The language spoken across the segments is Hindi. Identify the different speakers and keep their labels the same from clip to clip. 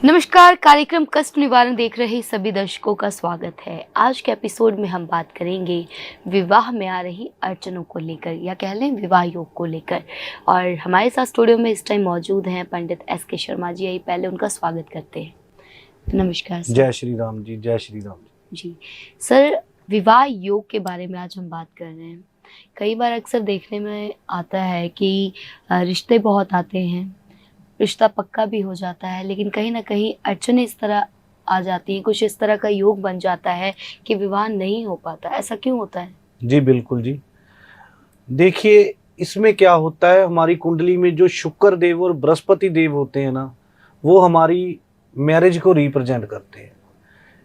Speaker 1: नमस्कार, कार्यक्रम कष्ट निवारण देख रहे सभी दर्शकों का स्वागत है। आज के एपिसोड में हम बात करेंगे विवाह में आ रही अड़चनों को लेकर या कह लें विवाह योग को लेकर। और हमारे साथ स्टूडियो में इस टाइम मौजूद हैं पंडित एस.के. शर्मा जी। आइए पहले उनका स्वागत करते हैं। नमस्कार सर।
Speaker 2: जय श्री राम जी। जय श्री राम
Speaker 1: जी। सर, विवाह योग के बारे में आज हम बात कर रहे हैं। कई बार अक्सर देखने में आता है कि रिश्ते बहुत आते हैं, रिश्ता पक्का भी हो जाता है, लेकिन कहीं ना कहीं अड़चनें इस तरह आ जाती हैं, कुछ इस तरह का योग बन जाता है कि विवाह नहीं हो पाता। ऐसा क्यों होता है?
Speaker 2: जी बिल्कुल जी। देखिए, इसमें क्या होता है, हमारी कुंडली में जो शुक्र देव और बृहस्पति देव होते हैं ना, वो हमारी मैरिज को रिप्रेजेंट करते हैं।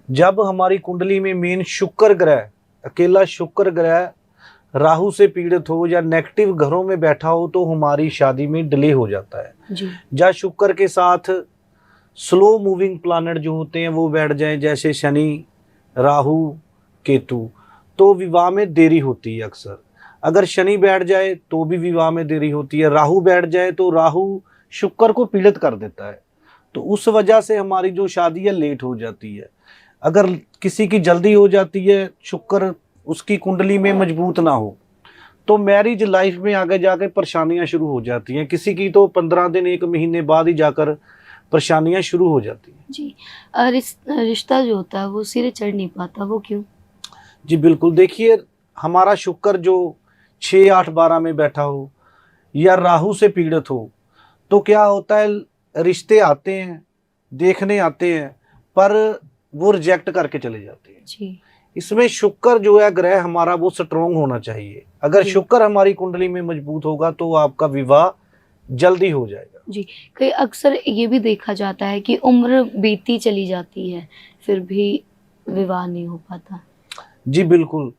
Speaker 2: जब हमारी कुंडली में मेन शुक्र ग्रह, अकेला शुक्र ग्रह राहु से पीड़ित हो या नेगेटिव घरों में बैठा हो तो हमारी शादी में डिले हो जाता है
Speaker 1: जी।
Speaker 2: या शुक्र के साथ स्लो मूविंग प्लानट जो होते हैं वो बैठ जाएं, जैसे शनि, राहु, केतु, तो विवाह में देरी होती है अक्सर। अगर शनि बैठ जाए तो भी विवाह में देरी होती है। राहु बैठ जाए तो राहु शुक्र को पीड़ित कर देता है, तो उस वजह से हमारी जो शादी है लेट हो जाती है। अगर किसी की जल्दी हो जाती है, शुक्र उसकी कुंडली में मजबूत ना हो, तो मैरिज लाइफ में आगे जाके परेशानियां शुरू हो जाती हैं। किसी की तो 15 दिन 1 महीने बाद ही जाकर परेशानियां शुरू हो जाती हैं।
Speaker 1: जी। रिश्ता जो होता है वो सिरे चढ़ नहीं पाता, वो क्यों?
Speaker 2: जी बिल्कुल। देखिए, हमारा शुक्र जो 6, 8, 12 में बैठा हो या राहु से पीड़ित हो तो क्या होता है, रिश्ते आते हैं, देखने आते हैं, पर वो रिजेक्ट करके चले जाते हैं।
Speaker 1: जी।
Speaker 2: इसमें शुक्र जो है ग्रह हमारा वो स्ट्रोंग होना चाहिए। अगर
Speaker 1: जी।
Speaker 2: शुक्र हमारी कुंडली में मजबूत होगा तो आपका विवाह जल्दी हो जाएगा।
Speaker 1: जी। कई अक्सर ये भी देखा जाता है कि उम्र बीती चली जाती है फिर भी विवाह नहीं हो पाता।
Speaker 2: जी बिल्कुल।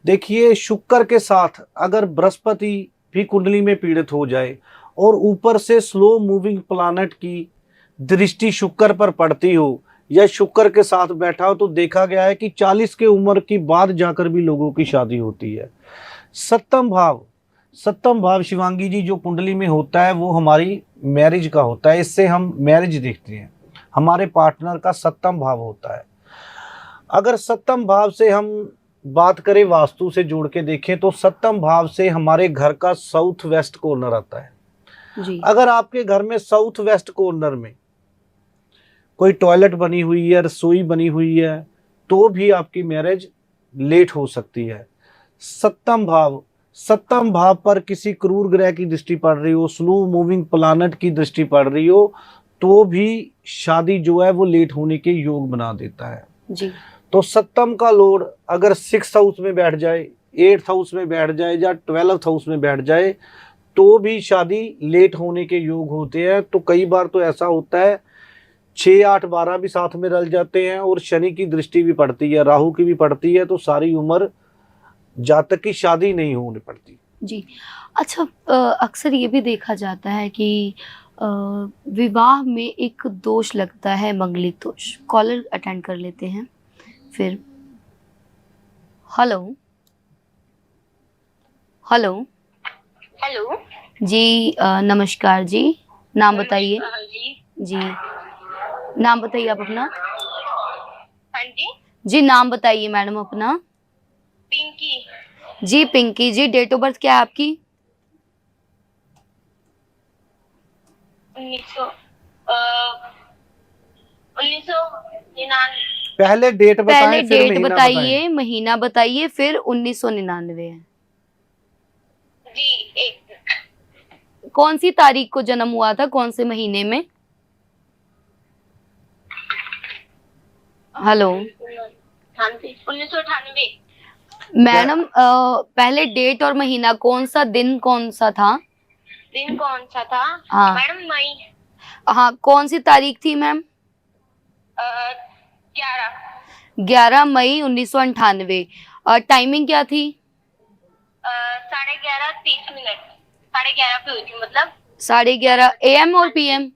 Speaker 2: देखिए, शुक्र के साथ अगर बृहस्पति भी कुंडली में पीड़ित हो जाए और ऊपर से स्लो मूविंग प्लानट की दृष्टि शुक्र पर पड़ती हो या शुक्र के साथ बैठा हो, तो देखा गया है कि 40 के उम्र की बाद जाकर भी लोगों की शादी होती है। सप्तम भाव शिवांगी जी जो कुंडली में होता है वो हमारी मैरिज का होता है। इससे हम मैरिज देखते हैं, हमारे पार्टनर का सप्तम भाव होता है। अगर सप्तम भाव से हम बात करें, वास्तु से जोड़ के देखें, तो सप्तम भाव से हमारे घर का साउथ वेस्ट कॉर्नर आता है।
Speaker 1: जी।
Speaker 2: अगर आपके घर में साउथ वेस्ट कॉर्नर में कोई टॉयलेट बनी हुई है, रसोई बनी हुई है, तो भी आपकी मैरिज लेट हो सकती है। सप्तम भाव पर किसी क्रूर ग्रह की दृष्टि पड़ रही हो, स्लो मूविंग प्लानट की दृष्टि पड़ रही हो, तो भी शादी जो है वो लेट होने के योग बना देता है।
Speaker 1: जी।
Speaker 2: तो सप्तम का लॉर्ड अगर 6th हाउस में बैठ जाए, 8th हाउस में बैठ जाए या 12th हाउस में बैठ जाए तो भी शादी लेट होने के योग होते हैं। तो कई बार तो ऐसा होता है 6, 8, 12 भी साथ में रल जाते हैं और शनि की दृष्टि भी पड़ती है, राहु की भी पड़ती है, तो सारी उम्र जातक की शादी नहीं होने पड़ती।
Speaker 1: जी। अच्छा, अक्सर ये भी देखा जाता है कि विवाह में एक दोष लगता है, मंगलिक दोष। कॉलर अटेंड कर लेते हैं फिर। Hello hello.
Speaker 3: हेलो
Speaker 1: जी, नमस्कार जी। नाम बताइए। जी, नाम बताइए आप अपना।
Speaker 3: हाँ जी।
Speaker 1: जी, नाम बताइए मैडम अपना।
Speaker 3: पिंकी।
Speaker 1: जी पिंकी जी, डेट ऑफ बर्थ क्या है आपकी?
Speaker 3: 1999।
Speaker 2: पहले डेट बताएं,
Speaker 1: पहले
Speaker 2: फिर
Speaker 1: डेट
Speaker 2: महीना
Speaker 1: बताइए, महीना बताइए, फिर 1999 है।
Speaker 3: जी। एक
Speaker 1: कौन सी तारीख को जन्म हुआ था, कौन से महीने में? हेलो
Speaker 3: 1998।
Speaker 1: मैडम, पहले डेट और महीना, कौन सा दिन कौन सा था?
Speaker 3: दिन कौन सा था?
Speaker 1: हाँ
Speaker 3: मैडम मई।
Speaker 1: हाँ, कौन सी तारीख थी मैम? 11 मई 1998। टाइमिंग क्या थी?
Speaker 3: 11:30। 11:30 पे हुई थी, मतलब
Speaker 1: 11:30 AM और PM?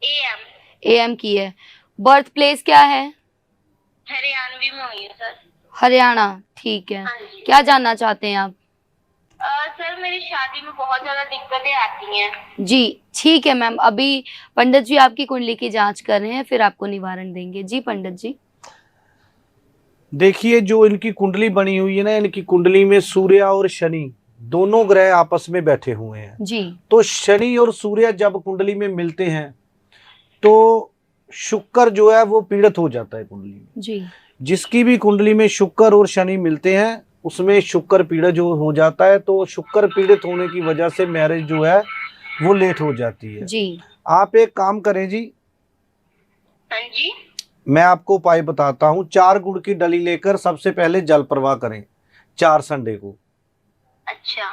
Speaker 3: AM।
Speaker 1: AM की है। बर्थ प्लेस क्या है?
Speaker 3: हरियाणवी में हुई है सर।
Speaker 1: हरियाणा, ठीक है।
Speaker 3: हाँ जी।
Speaker 1: क्या जानना चाहते हैं आप?
Speaker 3: सर मेरी शादी में बहुत ज्यादा दिक्कतें आती हैं।
Speaker 1: जी ठीक है मैम, अभी पंडित जी आपकी कुंडली की जांच कर रहे हैं, फिर आपको निवारण देंगे। जी पंडित जी।
Speaker 2: देखिए, जो इनकी कुंडली बनी हुई है ना, इनकी कुंडली में सूर्य और शनि दोनों ग्रह आपस में बैठे हुए हैं।
Speaker 1: जी
Speaker 2: तो शनि और सूर्य जब कुंडली में मिलते हैं तो शुक्र जो है वो पीड़ित हो जाता है कुंडली में।
Speaker 1: जी
Speaker 2: जिसकी भी कुंडली में शुक्र और शनि मिलते हैं उसमें शुक्र पीड़ित जो हो जाता है, तो शुक्र पीड़ित होने की वजह से मैरिज जो है वो लेट हो जाती है।
Speaker 1: जी
Speaker 2: आप एक काम करें जी,
Speaker 3: हाँ जी।
Speaker 2: मैं आपको उपाय बताता हूँ। 4 गुड़ की डली लेकर सबसे पहले जल प्रवाह करें 4 संडे को,
Speaker 3: अच्छा।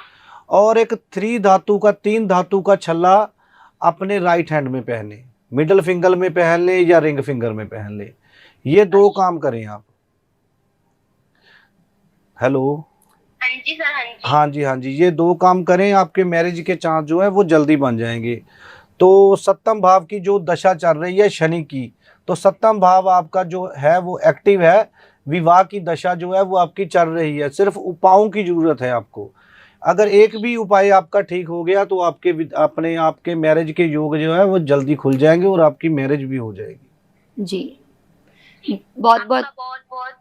Speaker 2: और एक 3 धातु का छल्ला अपने राइट हैंड में पहने, मिडल फिंगर में पहन ले या रिंग फिंगर में पहन ले। ये 2 काम करें आप। हेलो।
Speaker 3: हाँ जी सर, हाँ जी।
Speaker 2: हाँ जी, हाँ जी, ये 2 काम करें, आपके मैरिज के चांस जो है वो जल्दी बन जाएंगे। तो सप्तम भाव की जो दशा चल रही है शनि की, तो सप्तम भाव आपका जो है वो एक्टिव है। विवाह की दशा जो है वो आपकी चल रही है। सिर्फ उपायों की जरूरत है आपको। अगर एक भी उपाय आपका ठीक हो गया तो अपने आपके मैरिज के योग जो है वो जल्दी खुल जाएंगे और आपकी मैरिज भी हो जाएगी।
Speaker 1: जी बहुत
Speaker 3: आपका
Speaker 1: बहुत
Speaker 3: बहुत बहुत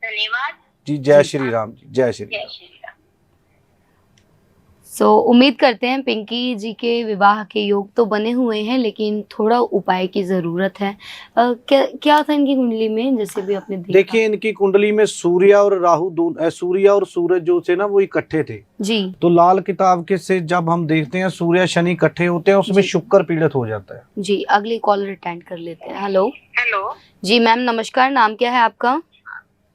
Speaker 3: धन्यवाद।
Speaker 2: जी, जय
Speaker 1: जी।
Speaker 2: श्री राम जी, जय श्री
Speaker 3: जय
Speaker 2: राम।
Speaker 3: श्री राम।
Speaker 1: उम्मीद करते हैं पिंकी जी के विवाह के योग तो बने हुए हैं, लेकिन थोड़ा उपाय की जरूरत है। क्या क्या था इनकी कुंडली में, जैसे भी आपने देखा?
Speaker 2: देखिए, इनकी कुंडली में सूर्य और राहु सूर्य और सूरज जो थे ना वो इकट्ठे थे।
Speaker 1: जी
Speaker 2: तो लाल किताब के से जब हम देखते हैं सूर्य शनि इकट्ठे होते हैं उसमें
Speaker 1: जी।
Speaker 2: शुक्र पीड़ित हो जाता है।
Speaker 1: जी अगली कॉलर अटेंड कर लेते हैं। हेलो।
Speaker 3: हेलो।
Speaker 1: जी मैम नमस्कार, नाम क्या है आपका?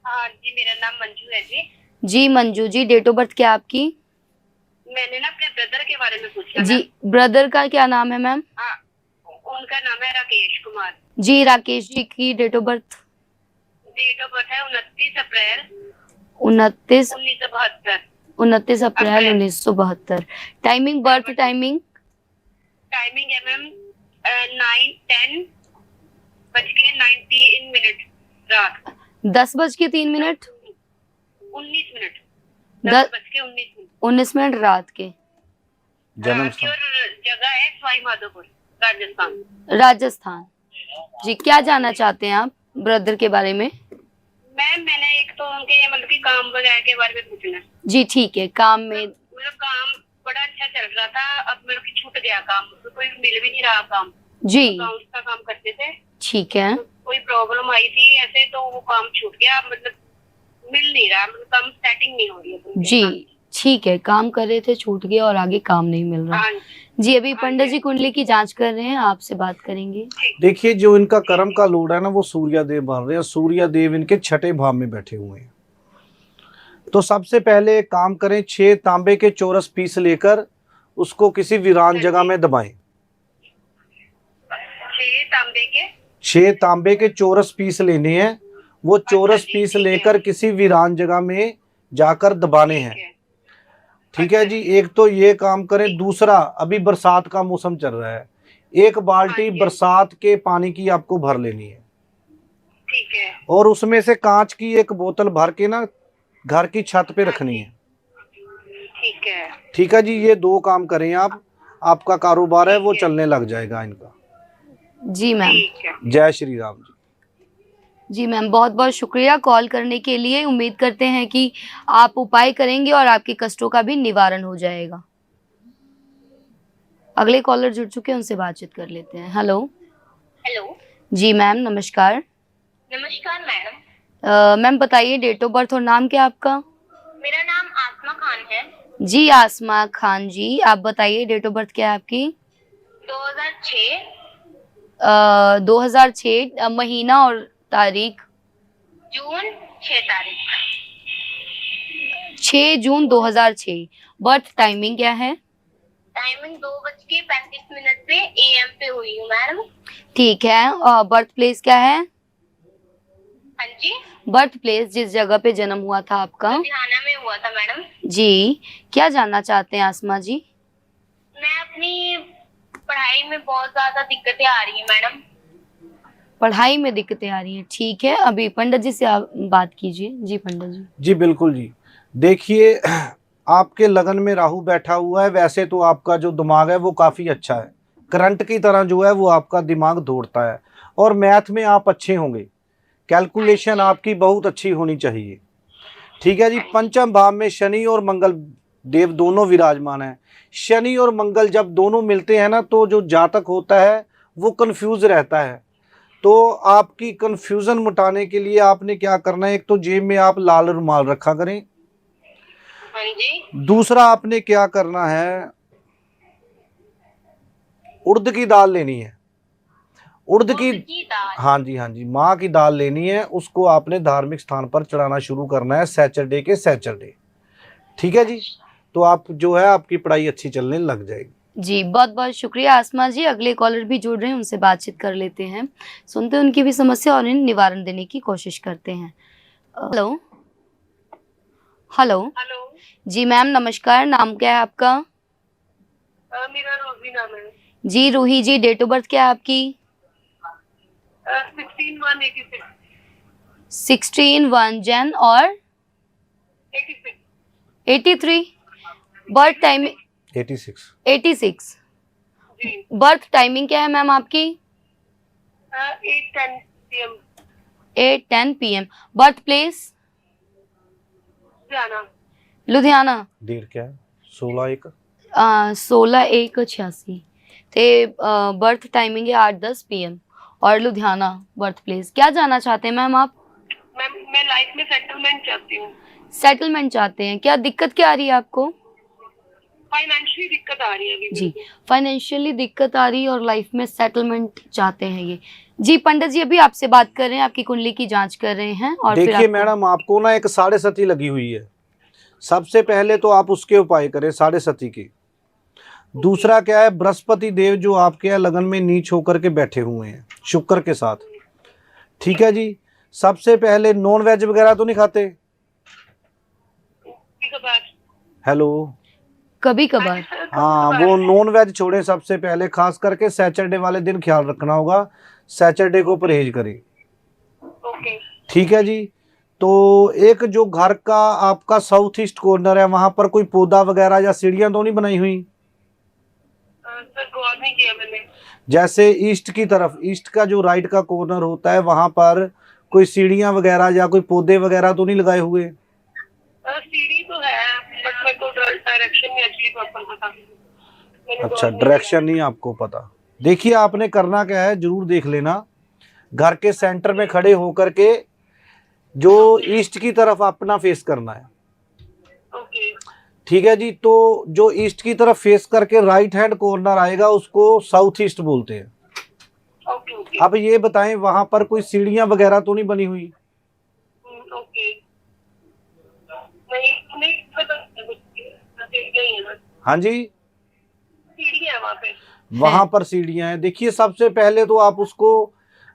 Speaker 3: हाँ जी, मेरा नाम मंजू है जी।
Speaker 1: जी Manju ji, date of birth क्या है आपकी?
Speaker 3: मैंने ना अपने ब्रदर के बारे में पूछा
Speaker 1: जी
Speaker 3: था।
Speaker 1: ब्रदर का क्या नाम है मैम?
Speaker 3: हाँ, उनका नाम है राकेश कुमार।
Speaker 1: जी राकेश जी की date of birth?
Speaker 3: Date of birth है 29 April
Speaker 1: 29
Speaker 3: 1972।
Speaker 1: 29 April 1972। Timing, birth timing?
Speaker 3: Timing है मैम 9:10 बज के 19 मिनट रात।
Speaker 1: 10:03।
Speaker 3: 19 मिनट।
Speaker 1: 10
Speaker 3: 10 बज के 19 मिनट
Speaker 1: 19 मिनट रात के।
Speaker 2: जन्म
Speaker 3: रात की। और जगह है सवाई माधोपुर, राजस्थान।
Speaker 1: राजस्थान। जी क्या जानना चाहते हैं आप ब्रदर के बारे में?
Speaker 3: मैम मैंने एक तो उनके मतलब कि काम वगैरह के बारे में पूछना है।
Speaker 1: जी ठीक है, काम में
Speaker 3: मतलब काम बड़ा अच्छा चल रहा था, अब मतलब कि छूट गया काम, तो कोई मिल भी नहीं रहा काम।
Speaker 1: जी
Speaker 3: अकाउंट्स का काम करते थे,
Speaker 1: ठीक है।
Speaker 3: तो कोई प्रॉब्लम आई थी ऐसे, तो वो काम छूट गया, मतलब मिल नहीं रहा, मतलब काम सेटिंग नहीं हो रही है उनके
Speaker 1: जी
Speaker 3: साथ।
Speaker 1: ठीक है, काम कर रहे थे छूट गया और आगे काम नहीं मिल रहा।
Speaker 3: हाँ
Speaker 1: जी अभी
Speaker 3: हाँ
Speaker 1: पंडित
Speaker 3: जी।
Speaker 1: जी कुंडली की जांच कर रहे हैं, आपसे बात करेंगे।
Speaker 2: देखिए, जो इनका कर्म का लोड है ना वो सूर्य देव बन रहे हैं। सूर्य देव इनके 6ठे भाव में बैठे हुए हैं। तो सबसे पहले एक काम करें, 6 तांबे के चौरस पीस लेकर उसको किसी वीरान जगह में दबाएं।
Speaker 3: 6 तांबे के
Speaker 2: 6 तांबे के चौरस पीस लेने हैं। वो चौरस
Speaker 3: जी,
Speaker 2: पीस
Speaker 3: ठीक है।
Speaker 2: लेकर किसी वीरान जगह में जाकर दबाने हैं।
Speaker 3: ठीक है।
Speaker 2: ठीक है जी। एक तो ये काम करें। दूसरा, अभी बरसात का मौसम चल रहा है, एक बाल्टी
Speaker 3: हाँ जी।
Speaker 2: बरसात के पानी की आपको भर लेनी है,
Speaker 3: ठीक है।
Speaker 2: और उसमें से कांच की एक बोतल भर के ना घर की छत पे रखनी है।
Speaker 3: ठीक है।
Speaker 2: ठीक है जी। ये 2 काम करें आप, आपका कारोबार है वो
Speaker 3: ठीक है।
Speaker 2: चलने लग जाएगा इनका।
Speaker 1: जी मैम।
Speaker 3: ठीक है।
Speaker 2: जय श्री राम जी।
Speaker 1: जी मैम बहुत बहुत शुक्रिया कॉल करने के लिए। उम्मीद करते हैं कि आप उपाय करेंगे और आपके कष्टों का भी निवारण हो जाएगा। अगले कॉलर जुड़ चुके हैं, उनसे बातचीत कर लेते हैं। हेलो।
Speaker 3: हेलो।
Speaker 1: जी मैम नमस्कार।
Speaker 3: नमस्कार मैडम।
Speaker 1: मैम बताइए डेट ऑफ बर्थ और नाम क्या है आपका?
Speaker 3: मेरा नाम आसमा खान है।
Speaker 1: जी आसमा खान जी, आप बताइए डेट ऑफ बर्थ क्या है आपकी?
Speaker 3: 2006
Speaker 1: 2006 महीना और तारीख?
Speaker 3: जून 6 तारीख।
Speaker 1: 6 जून 2006। बर्थ टाइमिंग क्या है?
Speaker 3: टाइमिंग 2:35 पे AM पे हुई हूँ मैडम।
Speaker 1: ठीक है। बर्थ प्लेस क्या है?
Speaker 3: हाँ जी,
Speaker 1: बर्थ प्लेस जिस जगह पे जन्म हुआ था आपका?
Speaker 3: लुधियाना में हुआ था मैडम।
Speaker 1: जी क्या जानना चाहते हैं आसमा जी?
Speaker 3: मैं अपनी पढ़ाई में बहुत ज्यादा दिक्कतें आ रही है मैडम।
Speaker 1: पढ़ाई में दिक्कतें आ रही हैं। ठीक है, अभी पंडित जी से आप बात कीजिए। जी पंडित जी।
Speaker 2: जी बिल्कुल जी। देखिए, आपके लगन में राहु बैठा हुआ है, वैसे तो आपका जो दिमाग है वो काफ़ी अच्छा है, करंट की तरह जो है वो आपका दिमाग दौड़ता है, और मैथ में आप अच्छे होंगे, कैलकुलेशन आपकी बहुत अच्छी होनी चाहिए। ठीक है जी। पंचम भाव में शनि और मंगल देव दोनों विराजमान हैं। शनि और मंगल जब दोनों मिलते हैं ना, तो जो जातक होता है वो कंफ्यूज रहता है। तो आपकी कंफ्यूजन मिटाने के लिए आपने क्या करना है, एक तो जेब में आप लाल रुमाल रखा करें।
Speaker 3: हाँ जी।
Speaker 2: दूसरा आपने क्या करना है, उड़द की दाल लेनी है। उड़द की,
Speaker 3: उड़द की दाल।
Speaker 2: हाँ जी हाँ जी, माँ की दाल लेनी है, उसको आपने धार्मिक स्थान पर चढ़ाना शुरू करना है सैटरडे के सैटरडे। ठीक है जी। तो आप जो है आपकी पढ़ाई अच्छी चलने लग जाएगी।
Speaker 1: जी, बहुत बहुत शुक्रिया आसमा जी। अगले कॉलर भी जुड़ रहे हैं, उनसे बातचीत कर लेते हैं, सुनते हैं उनकी भी समस्या और इन्हें निवारण देने की कोशिश करते हैं। Hello hello.
Speaker 3: हेलो।
Speaker 1: जी मैम नमस्कार, नाम क्या है आपका?
Speaker 3: मेरा रोजी नाम है।
Speaker 1: जी रूही जी, डेट ऑफ बर्थ क्या है आपकी?
Speaker 3: 16/1/86।
Speaker 1: 16/1 जैन और
Speaker 3: 86।
Speaker 1: 83। Birth time
Speaker 2: 86।
Speaker 1: 86।
Speaker 3: जी।
Speaker 1: बर्थ टाइमिंग क्या है मैम आपकी?
Speaker 3: 8:10 PM।
Speaker 1: 8:10 PM। Birth place?
Speaker 3: जाना।
Speaker 1: लुधियाना।
Speaker 2: डेट क्या है? 16/1।
Speaker 1: 16/1/86। ते बर्थ टाइमिंग है 8:10 PM और लुधियाना बर्थ प्लेस। क्या जानना चाहते हैं मैम आप?
Speaker 3: मैं लाइफ में सेटलमेंट चाहती हूँ।
Speaker 1: सेटलमेंट चाहते हैं, क्या दिक्कत क्या आ रही है आपको?
Speaker 3: फाइनेंशियली दिक्कत आ रही है अभी
Speaker 1: जी,
Speaker 3: मेरे को।
Speaker 1: फाइनेंशियली दिक्कत आ रही है और लाइफ में सेटलमेंट चाहते हैं ये। जी पंडित जी अभी आपसे बात कर रहे हैं, आपकी कुंडली की जांच कर रहे हैं और फिर
Speaker 2: देखिए मैडम, आपको ना एक साढ़े सती लगी हुई है। सबसे पहले तो आप उसके उपाय करें साढ़े सती की। दूसरा क्या है, बृहस्पति देव जो आपके यहाँ लगन में नीच होकर के बैठे हुए हैं शुक्र के साथ। ठीक है जी। सबसे पहले नॉन वेज वगैरह तो नहीं खाते?
Speaker 3: कभी-कभार।
Speaker 2: हेलो।
Speaker 1: कभी कभार।
Speaker 2: हाँ, वो नॉन वेज छोड़ें सबसे पहले, खास करके सैटरडे वाले दिन ख्याल रखना होगा, सैटरडे को परहेज करें।
Speaker 3: ओके।
Speaker 2: ठीक है जी। तो एक जो घर का आपका साउथ ईस्ट कॉर्नर है, वहां पर कोई पौधा वगैरह या सीढ़ियां तो नहीं बनाई हुई?
Speaker 3: सर गौर नहीं किया मैंने।
Speaker 2: जैसे ईस्ट की तरफ, ईस्ट का जो राइट का कॉर्नर होता है, वहां पर कोई सीढ़ियां वगैरह या कोई पौधे वगैरह तो नहीं लगाए हुए?
Speaker 3: सीढ़ी तो है बट मेरे को डायरेक्शन नहीं एक्चुअली प्रॉपर पता। मैंने
Speaker 2: अच्छा,
Speaker 3: गौर नहीं
Speaker 2: डायरेक्शन नहीं आपको पता। देखिए आपने करना क्या है, जरूर देख लेना। घर के सेंटर में खड़े होकर के जो ईस्ट की तरफ अपना फेस करना है।
Speaker 3: किया। ओके।
Speaker 2: ठीक है जी। तो जो ईस्ट की तरफ फेस करके राइट हैंड कॉर्नर आएगा, उसको साउथ ईस्ट बोलते हैं।
Speaker 3: ओके। ओके।
Speaker 2: अब ये बताएं, वहां पर कोई सीढ़ियां वगैरह तो नहीं बनी हुई?
Speaker 3: ओके। नहीं नहीं पता कुछ सीढ़ियाँ ही है बस।
Speaker 2: हाँ जी,
Speaker 3: सीढ़ी है वहाँ पे।
Speaker 2: वहां पर सीढ़ियां हैं। देखिए सबसे पहले तो आप उसको,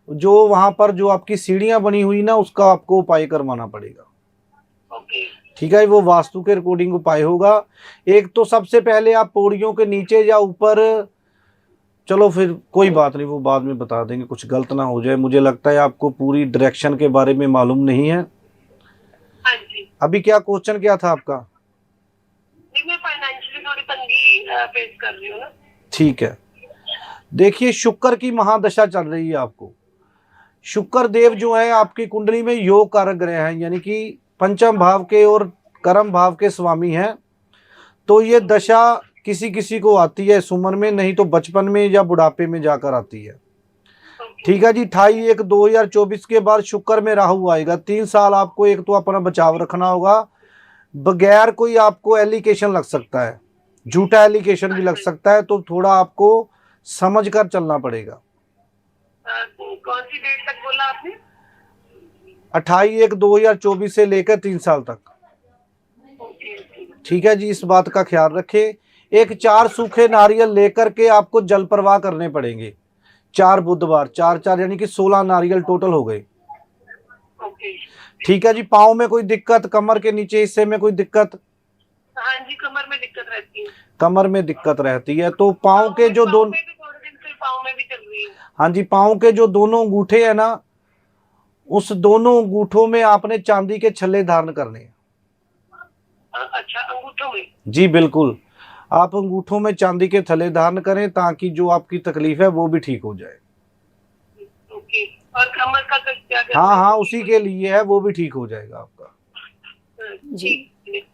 Speaker 2: जो वहां पर जो आपकी सीढ़ियां बनी हुई ना, उसका आपको उपाय करवाना पड़ेगा।
Speaker 3: ओके।
Speaker 2: ठीक है, वो वास्तु के अकॉर्डिंग उपाय होगा। एक तो सबसे पहले आप पौड़ियों के नीचे या ऊपर, चलो फिर कोई बात नहीं, वो बाद में बता देंगे, कुछ गलत ना हो जाए। मुझे लगता है आपको पूरी डायरेक्शन के बारे में मालूम नहीं है।
Speaker 3: हाँ जी।
Speaker 2: अभी क्या क्वेश्चन क्या था आपका?
Speaker 3: नहीं मैं फाइनेंशियली थोड़ी तंगी फेस कर रही हूँ ना।
Speaker 2: ठीक है। देखिए शुक्र की महादशा चल रही है आपको। शुक्र देव जो है आपकी कुंडली में योग कारक ग्रह हैं, यानी कि पंचम भाव के और कर्म भाव के स्वामी हैं। तो ये दशा किसी किसी को आती है इस उम्र में, नहीं तो बचपन में या बुढ़ापे में जाकर आती है। ठीक है जी। 28/1/2024 के बाद शुक्र में राहु आएगा। 3 साल आपको एक तो अपना बचाव रखना होगा, बगैर कोई आपको एलिगेशन लग सकता है, झूठा एलिगेशन भी लग सकता है, तो थोड़ा आपको समझ कर चलना पड़ेगा।
Speaker 3: कौन सी डेट तक बोला आपने?
Speaker 2: 28/1/2024 से लेकर 3 साल तक।
Speaker 3: ओके।
Speaker 2: ठीक है जी, इस बात का ख्याल रखें। एक 4 सूखे नारियल लेकर के आपको जल प्रवाह करने पड़ेंगे। 4 बुधवार, 4 यानी कि 16 नारियल टोटल हो गए।
Speaker 3: ओके।
Speaker 2: ठीक है जी। पाँव में कोई दिक्कत, कमर के नीचे हिस्से में कोई दिक्कत?
Speaker 3: हाँ जी कमर में दिक्कत रहती है।
Speaker 2: कमर में दिक्कत रहती है, तो पाँव के जो
Speaker 3: पाँव
Speaker 2: दोनों,
Speaker 3: में भी थोड़े दिन से पाँव में भी चल रही है।
Speaker 2: हाँ जी, पाँव के जो दोनों अंगूठे हैं ना, उस दोनों अंगूठों में आपने चांदी के छल्ले धारण करने हैं।
Speaker 3: अच्छा, अंगूठों में।
Speaker 2: जी बिल्कुल, आप अंगूठों में चांदी के थले धारण करें ताकि जो आपकी तकलीफ है वो भी ठीक हो जाए।
Speaker 3: ओके। और कमर का तो क्या करना
Speaker 2: हाँ
Speaker 3: है?
Speaker 2: हाँ, उसी के लिए है, वो भी ठीक हो जाएगा आपका।
Speaker 1: जी।
Speaker 3: ठीक।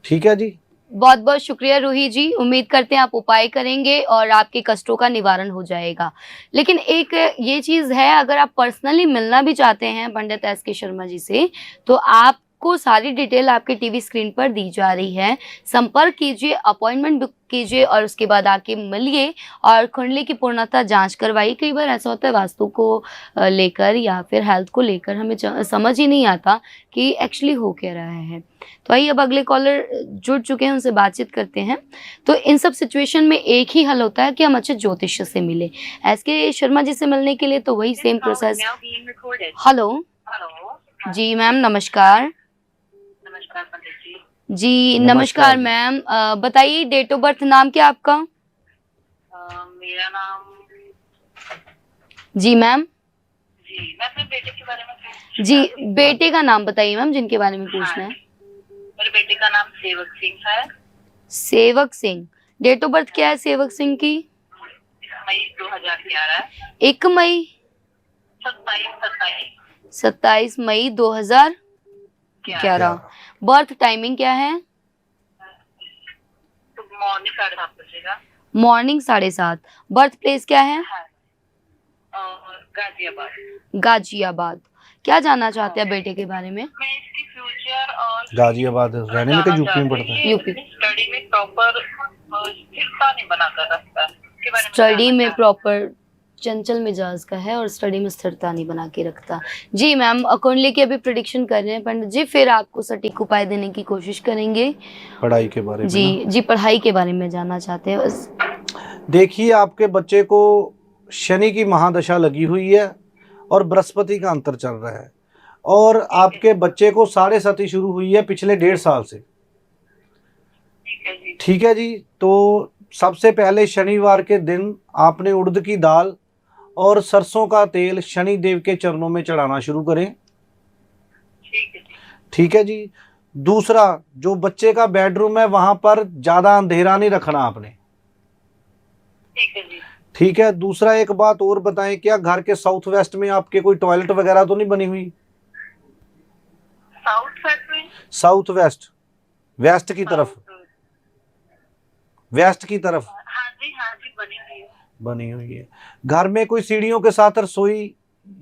Speaker 2: ठीक है जी।
Speaker 1: बहुत बहुत शुक्रिया रूही जी, उम्मीद करते हैं आप उपाय करेंगे और आपके कष्टों का निवारण हो जाएगा। लेकिन एक ये चीज़ है, अगर आप पर्सनली मिलना भी चाहते हैं पंडित एस के शर्मा जी से, तो आपको सारी डिटेल आपके टीवी स्क्रीन पर दी जा रही है। संपर्क कीजिए, अपॉइंटमेंट बुक कीजिए और उसके बाद आके मिलिए और कुंडली की पूर्णतः जांच करवाइए। कई बार ऐसा होता है वास्तु को लेकर या फिर हेल्थ को लेकर हमें समझ ही नहीं आता कि एक्चुअली हो क्या रहा है। तो आइए अब अगले कॉलर जुड़ चुके हैं, उनसे बातचीत करते हैं। तो इन सब सिचुएशन में एक ही हल होता है कि हम अच्छे ज्योतिष से मिले। एस के शर्मा जी से मिलने के लिए तो वही सेम प्रोसेस। Hello
Speaker 3: hello.
Speaker 1: जी मैम, नमस्कार।
Speaker 3: नमस्कार पंडित जी।
Speaker 1: जी
Speaker 2: नमस्कार
Speaker 1: नमस्कार
Speaker 2: जी।
Speaker 1: मैम, बताइए डेट ऑफ बर्थ, नाम क्या आपका?
Speaker 3: मेरा नाम।
Speaker 1: जी मैम।
Speaker 3: जी, मैं अपने बेटे के बारे में पूछना
Speaker 1: जी
Speaker 3: चाहती हूँ।
Speaker 1: बेटे का नाम बताइए मैम, जिनके बारे में पूछना है।
Speaker 3: मेरे बेटे का नाम सेवक सिंह है।
Speaker 1: Sevak Singh. Date of birth क्या है सेवक सिंह की?
Speaker 3: मई 2011।
Speaker 1: 1 मई। 27 मई 2011। बर्थ टाइमिंग क्या है?
Speaker 3: मॉर्निंग 7:30 बजे का।
Speaker 1: मॉर्निंग 7:30। बर्थ प्लेस क्या है?
Speaker 3: गाजियाबाद।
Speaker 1: गाजियाबाद। क्या जानना चाहते हैं बेटे के बारे में?
Speaker 3: मैं इसकी फ्यूचर और
Speaker 2: गाजियाबाद रहने में क्या यूपी में पड़ता है?
Speaker 1: यूपी।
Speaker 3: स्टडी में प्रॉपर स्थिरता नहीं बनाकर रखता है। इसके बारे में
Speaker 1: स्टडी
Speaker 3: जानना
Speaker 1: में
Speaker 3: चाहती
Speaker 1: प्रॉपर चंचल मिजाज का है और स्टडी में स्थिरता नहीं बना के रखता। जी मैम, कुंडली की अभी प्रिडिक्शन कर रहे हैं पंडित जी, फिर आपको सटीक उपाय देने की कोशिश करेंगे।
Speaker 2: पढ़ाई के बारे में
Speaker 1: जी
Speaker 2: ना?
Speaker 1: जी, पढ़ाई के बारे में जानना चाहते हैं बस।
Speaker 2: देखिए, आपके बच्चे को शनि की महादशा लगी हुई है और बृहस्पति का अंतर चल रहा है, और आपके बच्चे को 7.5 शुरू हुई है पिछले 1.5 साल से।
Speaker 3: ठीक है जी।
Speaker 2: ठीक है जी। तो सबसे पहले शनिवार के दिन आपने उड़द की दाल और सरसों का तेल शनि देव के चरणों में चढ़ाना शुरू करें।
Speaker 3: ठीक है जी।
Speaker 2: ठीक है जी। दूसरा, जो बच्चे का बेडरूम है वहां पर ज्यादा अंधेरा नहीं रखना आपने।
Speaker 3: ठीक है जी।
Speaker 2: ठीक है। दूसरा, एक बात और बताएं, क्या घर के साउथ वेस्ट में आपके कोई टॉयलेट वगैरह तो नहीं बनी हुई?
Speaker 3: साउथ साइड में।
Speaker 2: साउथ वेस्ट, वेस्ट की तरफ, वेस्ट की तरफ
Speaker 3: हाँ जी बनी हुई है।
Speaker 2: बनी हुई है। घर में कोई सीढ़ियों के साथ रसोई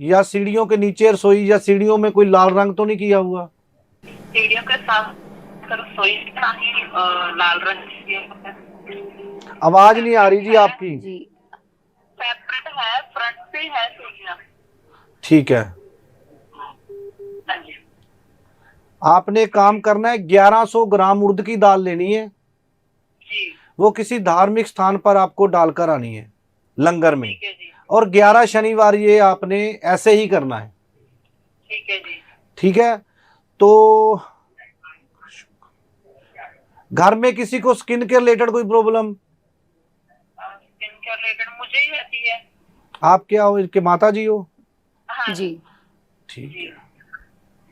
Speaker 2: या सीढ़ियों के नीचे रसोई या सीढ़ियों में कोई लाल रंग तो नहीं किया हुआ?
Speaker 3: सीढ़ियों के साथ रसोई नहीं, लाल रंग की है।
Speaker 2: आवाज नहीं आ रही जी आपकी।
Speaker 1: जी
Speaker 3: सेपरेट है, फ्रंट पे है सीढ़ियाँ।
Speaker 2: ठीक है।
Speaker 3: हाँ जी।
Speaker 2: आपने काम करना है, 1100 ग्राम उड़द की दाल लेनी है,
Speaker 3: जी
Speaker 2: वो किसी धार्मिक स्थान पर आपको डालकर आनी है लंगर में,
Speaker 3: ठीक है जी।
Speaker 2: और 11 शनिवार ये आपने ऐसे ही करना है।
Speaker 3: ठीक है जी।
Speaker 2: ठीक है। तो घर में किसी को स्किन के रिलेटेड कोई प्रॉब्लम?
Speaker 3: स्किन के रिलेटेड मुझे ही रहती है।
Speaker 2: आप क्या हो, इसके माता जी हो?
Speaker 3: हाँ
Speaker 1: जी
Speaker 2: ठीक है।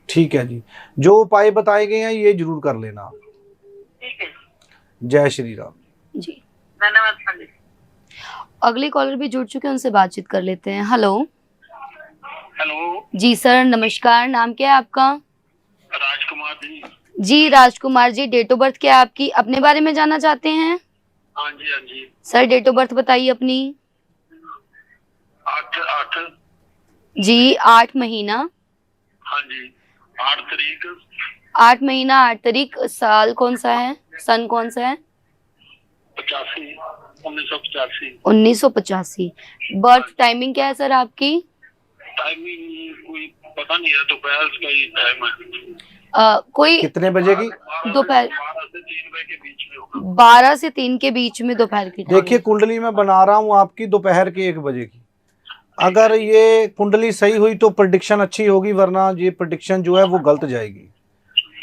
Speaker 2: ठीक है जी। जो उपाय बताए गए हैं ये जरूर कर लेना।
Speaker 3: ठीक है जी।
Speaker 2: जय श्री राम।
Speaker 1: जी।
Speaker 3: धन्यवाद पंडित।
Speaker 1: अगले कॉलर भी जुड़ चुके हैं, उनसे बातचीत कर लेते हैं। Hello
Speaker 3: hello.
Speaker 1: जी सर, नमस्कार। नाम क्या है आपका?
Speaker 3: राजकुमार जी।
Speaker 1: जी Rajkumar ji, date of birth क्या है आपकी? अपने बारे में जानना चाहते हैं?
Speaker 3: हाँ जी।
Speaker 1: सर डेट ऑफ बर्थ बताइए अपनी।
Speaker 3: 8
Speaker 1: जी 8 महीना।
Speaker 3: हाँ जी 8 तारीख
Speaker 1: 8 महीना 8 तारीख। साल कौन सा है, सन कौन सा है?
Speaker 3: 1985।
Speaker 1: 1985। बर्थ टाइमिंग क्या है सर आपकी?
Speaker 3: टाइमिंग कोई पता नहीं है, दोपहर का ही टाइम है।
Speaker 1: कोई
Speaker 2: कितने बजे की?
Speaker 1: दोपहर
Speaker 3: 12 से 3 बजे के बीच में होगा।
Speaker 1: 12 से 3 के बीच में दोपहर की
Speaker 2: देखिए,
Speaker 1: टाइमिंग।
Speaker 2: कुंडली में बना रहा हूँ आपकी दोपहर के 1 बजे की। अगर ये कुंडली सही हुई तो प्रेडिक्शन अच्छी होगी, वरना ये प्रेडिक्शन जो है वो गलत जाएगी।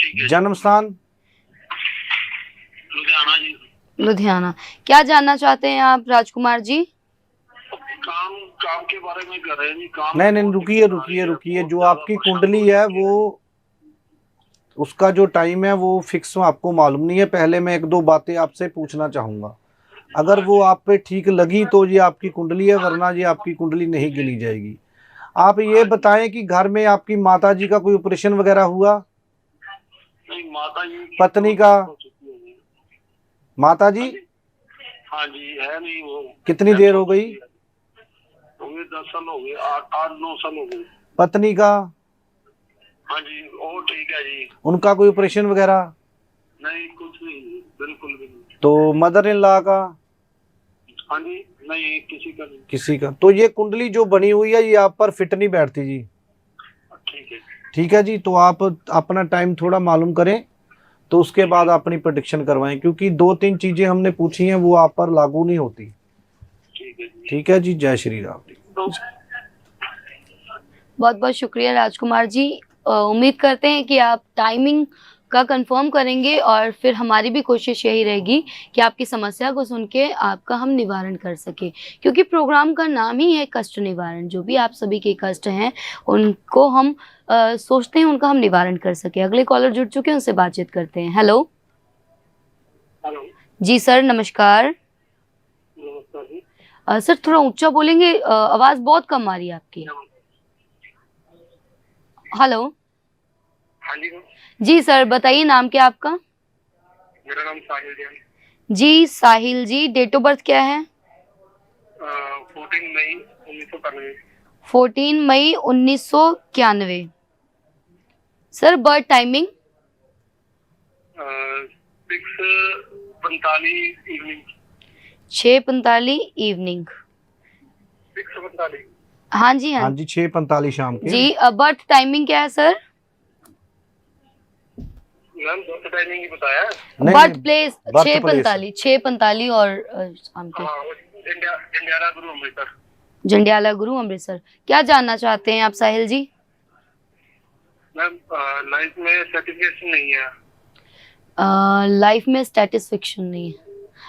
Speaker 3: ठीक है।
Speaker 2: जन्म स्थान?
Speaker 3: लुधियाना जी।
Speaker 1: लुधियाना। क्या जानना चाहते हैं आप राजकुमार जी?
Speaker 3: काम के बारे में कर रहे हैं जी। काम
Speaker 2: नहीं, रुकिए। जो आपकी कुंडली है वो उसका जो टाइम है वो फिक्स आपको मालूम नहीं है। पहले मैं एक दो बातें आपसे पूछना चाहूँगा, अगर वो आप पे ठीक लगी तो ये आपकी कुंडली है, वरना ये आपकी कुंडली नहीं गिनी जाएगी। आप ये बताएं कि घर में आपकी माता जी का कोई ऑपरेशन वगैरह हुआ?
Speaker 4: नहीं, माता जी की
Speaker 2: पत्नी
Speaker 4: तो
Speaker 2: का?
Speaker 4: हो चुकी है जी।
Speaker 2: माता जी
Speaker 4: हाँ जी, है नहीं वो।
Speaker 2: कितनी देर हो गई?
Speaker 4: हो गए 10 साल हो गए, 8-9 साल हो गए।
Speaker 2: पत्नी का?
Speaker 4: हाँ जी, वो ठीक है जी।
Speaker 2: उनका कोई ऑपरेशन वगैरह?
Speaker 4: नहीं, कुछ नहीं, बिल्कुल भी नहीं।
Speaker 2: तो मदर इन लॉ का?
Speaker 4: हाँ जी, नहीं, किसी का नहीं।
Speaker 2: किसी का? तो ये कुंडली जो बनी हुई है ये आप पर फिट नहीं बैठती जी।
Speaker 4: ठीक है।
Speaker 2: ठीक है जी, तो आप अपना टाइम थोड़ा मालूम करें तो उसके बाद अपनी प्रेडिक्शन करवाएं, क्योंकि 2-3 चीजें हमने पूछी हैं वो आप पर लागू नहीं होती।
Speaker 4: ठीक है जी।
Speaker 2: ठीक है जी, जय श्री राम।
Speaker 4: तो
Speaker 1: बहुत बहुत शुक्रिया राजकुमार जी। उम्मीद करते हैं कि आप टाइमिंग का कंफर्म करेंगे और फिर हमारी भी कोशिश यही रहेगी कि आपकी समस्या को सुन के आपका हम निवारण कर सके, क्योंकि प्रोग्राम का नाम ही है कष्ट निवारण। जो भी आप सभी के कष्ट हैं उनको हम सोचते हैं उनका हम निवारण कर सके। अगले कॉलर जुड़ चुके हैं, उनसे बातचीत करते हैं। हेलो
Speaker 4: हेलो,
Speaker 1: जी सर, नमस्कार।
Speaker 4: नमस्कार जी।
Speaker 1: सर थोड़ा ऊंचा बोलेंगे, आवाज बहुत कम आ रही है आपकी। हेलो
Speaker 4: हाँ जी,
Speaker 1: जी सर, बताइए नाम क्या है आपका?
Speaker 4: मेरा नाम साहिल जी है।
Speaker 1: जी साहिल जी, डेट ऑफ बर्थ क्या है?
Speaker 4: 14 मई 1991।
Speaker 1: 14 मई 1991। Sir birth timing?
Speaker 4: 6:45 evening.
Speaker 1: 6:45 evening.
Speaker 4: 6:45।
Speaker 1: हाँ जी
Speaker 2: हाँ
Speaker 1: हाँ
Speaker 2: जी, 6:45 शाम के।
Speaker 1: जी। बर्थ टाइमिंग क्या है सर?
Speaker 4: मैम, दो टाइमिंग ही बताया है।
Speaker 2: नहीं,
Speaker 1: बर्थ
Speaker 2: नहीं,
Speaker 1: प्लेस
Speaker 2: birth
Speaker 1: 6:45, 6:45 और शाम के।
Speaker 4: हाँ, जंडियाला गुरु अमृतसर।
Speaker 1: जंडियाला गुरु अमृतसर। क्या जानना चाहते हैं आप साहिल जी?
Speaker 4: मैम, लाइफ में सर्टिफिकेशन नहीं है।
Speaker 1: लाइफ में स्टैटिस्फिक्शन नहीं है।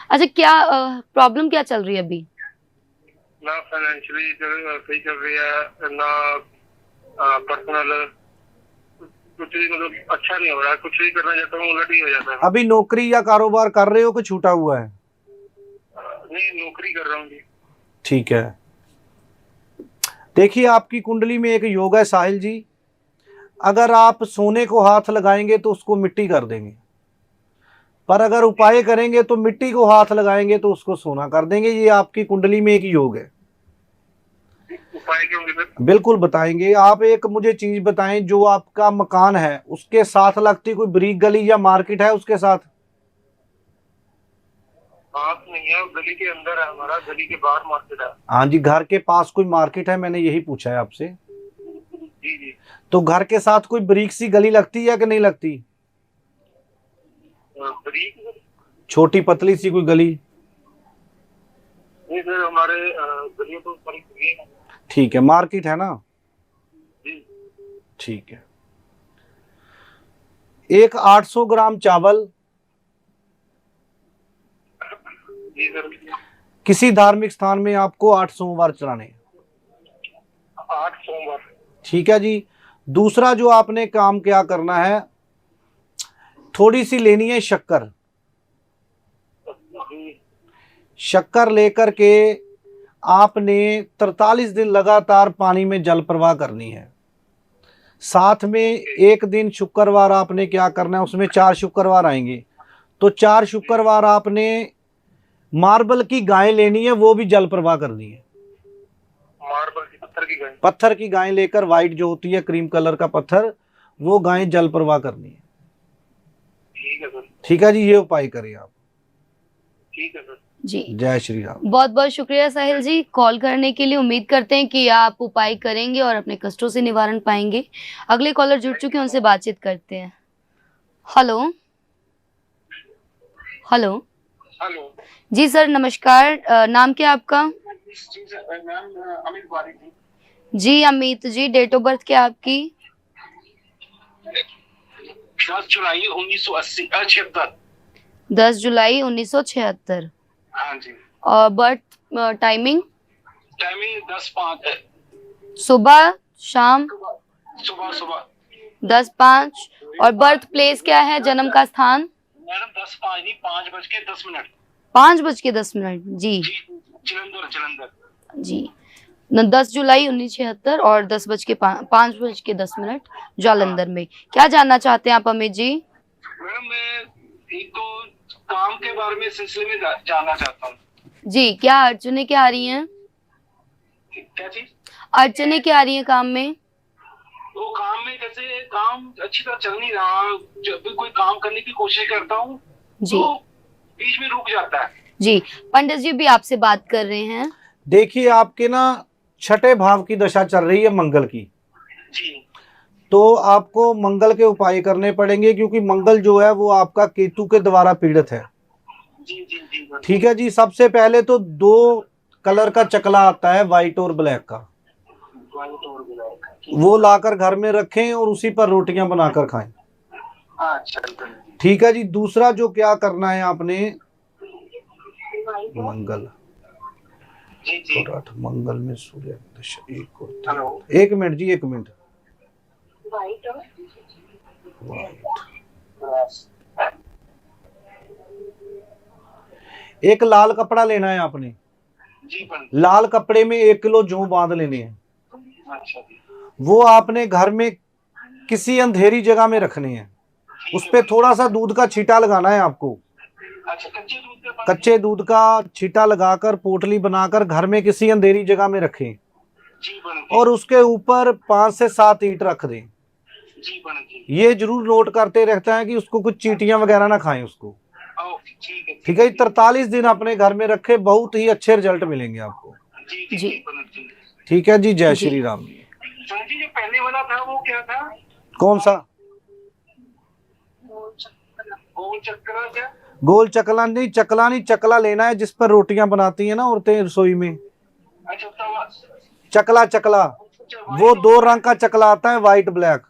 Speaker 1: अच्छा, क्या प्रॉब्लम क्या चल रही है अभी?
Speaker 4: ना फाइनेंशियली सही चल रही है, ना पर्सनल कुछ भी, मतलब अच्छा नहीं हो रहा है। कुछ भी करना चाहता हूँ उलट ही हो जाता है।
Speaker 2: अभी नौकरी या कारोबार कर रहे हो कि छूटा हुआ है?
Speaker 4: नहीं, नौकरी कर रहा हूँ जी।
Speaker 2: ठीक है, देखिए आपकी कुंडली में एक योग है साहिल जी। अगर आप सोने को हाथ लगाएंगे तो उसको मिट्टी कर देंगे, पर अगर उपाय करेंगे तो मिट्टी को हाथ लगाएंगे तो उसको सोना कर देंगे। ये आपकी कुंडली में एक योग है।
Speaker 4: उपाय क्या होंगे सर?
Speaker 2: बिल्कुल बताएंगे। आप एक मुझे चीज बताएं, जो आपका मकान है उसके साथ लगती कोई ब्रीक गली या मार्केट है उसके साथ?
Speaker 4: पास नहीं है, गली के अंदर है हमारा, गली के बाहर मार्केट है।
Speaker 2: हाँ जी, घर के पास कोई मार्केट है, मैंने यही पूछा है आपसे।
Speaker 4: जी जी।
Speaker 2: तो घर के साथ कोई ब्रीक सी गली लगती है कि नहीं लगती?
Speaker 4: ब्रीक?
Speaker 2: छोटी पतली सी कोई गली?
Speaker 4: नहीं सर, हमारे गलियों तो बड़ी खुली है।
Speaker 2: ठीक है, मार्केट है ना?
Speaker 4: जी
Speaker 2: ठीक है। एक 800 ग्राम चावल
Speaker 4: जी सर।
Speaker 2: किसी धार्मिक स्थान में आपको 8 सोमवार चढ़ाने हैं।
Speaker 4: 8 सोमवार।
Speaker 2: ठीक है जी। दूसरा जो आपने काम क्या करना है, थोड़ी सी लेनी है शक्कर। शक्कर लेकर के आपने 43 दिन लगातार पानी में जल प्रवाह करनी है। साथ में एक दिन शुक्रवार आपने क्या करना है, उसमें 4 शुक्रवार आएंगे, तो 4 शुक्रवार आपने मार्बल की गाय लेनी है, वो भी जल प्रवाह करनी है।
Speaker 4: मार्बल की, पत्थर की गाय?
Speaker 2: पत्थर की गाय लेकर, व्हाइट जो होती है क्रीम कलर का पत्थर, वो गाय जल प्रवाह करनी है।
Speaker 4: ठीक है सर।
Speaker 2: ठीक है जी, ये उपाय करें आप।
Speaker 4: ठीक है सर
Speaker 1: जी।
Speaker 2: जय श्री राम।
Speaker 1: बहुत बहुत शुक्रिया साहिल जी कॉल करने के लिए। उम्मीद करते हैं कि आप उपाय करेंगे और अपने कष्टों से निवारण पाएंगे। अगले कॉलर जुड़ चुके हैं, उनसे बातचीत करते हैं। Hello hello
Speaker 4: hello.
Speaker 1: जी सर, नमस्कार। नाम क्या है आपका?
Speaker 4: जी सर, मैम अमित बारी जी।
Speaker 1: जी Amit ji, date of birth क्या है आपकी?
Speaker 4: 10 जुलाई 1976।
Speaker 1: 10 जुलाई 1976।
Speaker 4: हाँ जी।
Speaker 1: और बर्थ टाइमिंग?
Speaker 4: टाइमिंग 10:05 है।
Speaker 1: सुबह शाम?
Speaker 4: सुबह सुबह।
Speaker 1: 10:05 और बर्थ प्लेस क्या है, जन्म का स्थान?
Speaker 4: मैडम 10:05 नहीं, 5:10
Speaker 1: 5:10 जी
Speaker 4: जलंधर।
Speaker 1: जी। 10 जुलाई 1976 और 5:10 जालंधर में। क्या जानना चाहते हैं आप अमित जी?
Speaker 4: मैडम मैं एक तो काम के बारे में सिलसिले में जानना चाहता हूँ।
Speaker 1: जी, क्या अड़चने क्या आ रही हैं?
Speaker 4: क्या चीज?
Speaker 1: अड़चने क्या आ रही हैं काम में?
Speaker 4: तो काम में जैसे काम अच्छी तरह चल नहीं रहा, जब भी कोई काम करने की कोशिश करता हूँ
Speaker 1: जी
Speaker 4: तो बीच में रुक जाता है।
Speaker 1: जी, पंडित जी भी आपसे बात कर रहे हैं।
Speaker 2: देखिए आपके ना 6ठे भाव की दशा चल रही है मंगल की,
Speaker 4: जी
Speaker 2: तो आपको मंगल के उपाय करने पड़ेंगे, क्योंकि मंगल जो है वो आपका केतु के द्वारा पीड़ित है।
Speaker 4: जी जी जी
Speaker 2: ठीक है जी। सबसे पहले तो 2 कलर का चकला आता है, व्हाइट और ब्लैक का, वो लाकर घर में रखें और उसी पर रोटियां बनाकर खाएं।
Speaker 4: अच्छा
Speaker 2: ठीक है जी। दूसरा जो क्या करना है आपने, मंगल
Speaker 4: जी जी।
Speaker 2: और 8 मंगल में सूर्य दशा 1 और 3।
Speaker 4: हेलो
Speaker 2: 1 मिनट जी, 1 मिनट।
Speaker 3: वाइट और
Speaker 2: एक लाल कपड़ा लेना है आपने,
Speaker 4: जी पंडित।
Speaker 2: लाल कपड़े में 1 किलो जौ बांध लेने हैं।
Speaker 4: अच्छा जी।
Speaker 2: वो आपने घर में किसी अंधेरी जगह में रखने हैं। उस पे थोड़ा सा दूध का छींटा लगाना है आपको।
Speaker 4: अच्छा
Speaker 2: कच्चे दूध का छींटा लगाकर पोटली बनाकर घर में किसी अंधेरी जगह में रखें
Speaker 4: जी पंडित।
Speaker 2: और उसके ऊपर 5 से 7 ईंट रख दें।
Speaker 4: जी पंडित जी।
Speaker 2: ये जरूर नोट करते रहता है कि उसको कुछ चींटियां वगैरह ना खाएं उसको।
Speaker 4: ठीक है।
Speaker 2: ठीक है। 43 दिन अपने घर में रखे, बहुत ही अच्छे रिजल्ट मिलेंगे आपको।
Speaker 4: जी
Speaker 1: जी।
Speaker 4: पंडित जी।
Speaker 2: ठीक है जी। जय
Speaker 1: जी।
Speaker 2: श्री राम।
Speaker 4: पंडित जी जो पहले वाला था वो क्या था?
Speaker 2: कौन सा?
Speaker 4: गोल चक्कर क्या?
Speaker 2: गोल चकला नहीं, चकला नहीं, चकला लेना है जिस पर रोटियां बनाती है ना औरतें रसोई में।
Speaker 4: अच्छा तवा।
Speaker 2: चकला चकला, वो 2 रंग का चकला आता है, व्हाइट ब्लैक,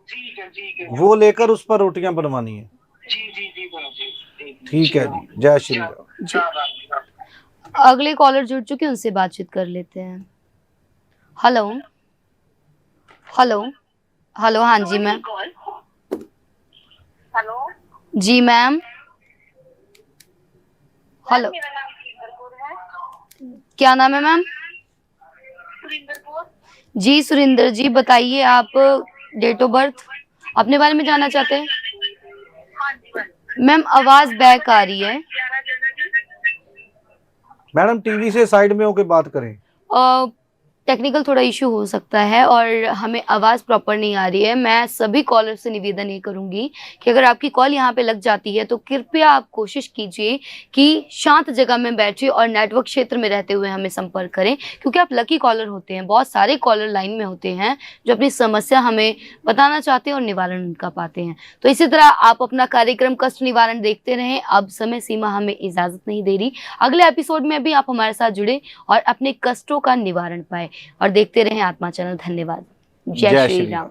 Speaker 4: ठीक है।
Speaker 2: वो लेकर उस पर रोटियां बनवानी है।
Speaker 4: जी पंडित जी।
Speaker 2: ठीक है जी। जय श्री राम।
Speaker 1: जी। अगले कॉलर जुड़ चुके हैं, उनसे बातचीत कर लेते हैं। हेलो हेलो हेलो, हाँ जी मैम।
Speaker 3: हेलो
Speaker 1: जी मैम। हेलो,
Speaker 3: मेरा नाम सुरिंदरपुर है।
Speaker 1: क्या नाम है मैम?
Speaker 3: सुरिंदरपुर।
Speaker 1: जी सुरेंद्र जी, बताइए आप डेट ऑफ बर्थ अपने बारे में जानना चाहते हैं?
Speaker 3: हाँ जी
Speaker 1: मैम आवाज बैक आ रही है।
Speaker 3: 11 जनवरी।
Speaker 2: मैडम टीवी से साइड में होकर बात करें।
Speaker 1: टेक्निकल थोड़ा इशू हो सकता है और हमें आवाज़ प्रॉपर नहीं आ रही है। मैं सभी कॉलर से निवेदन ये करूंगी कि अगर आपकी कॉल यहाँ पे लग जाती है तो कृपया आप कोशिश कीजिए कि शांत जगह में बैठे और नेटवर्क क्षेत्र में रहते हुए हमें संपर्क करें, क्योंकि आप लकी कॉलर होते हैं। बहुत सारे कॉलर लाइन में होते हैं जो अपनी समस्या हमें बताना चाहते हैं और निवारण उनका पाते हैं। तो इसी तरह आप अपना कार्यक्रम कष्ट निवारण देखते रहें। अब समय सीमा हमें इजाज़त नहीं दे रही। अगले एपिसोड में भी आप हमारे साथ जुड़े और अपने कष्टों का निवारण पाए और देखते रहें आत्मा चैनल। धन्यवाद। जय श्री राम।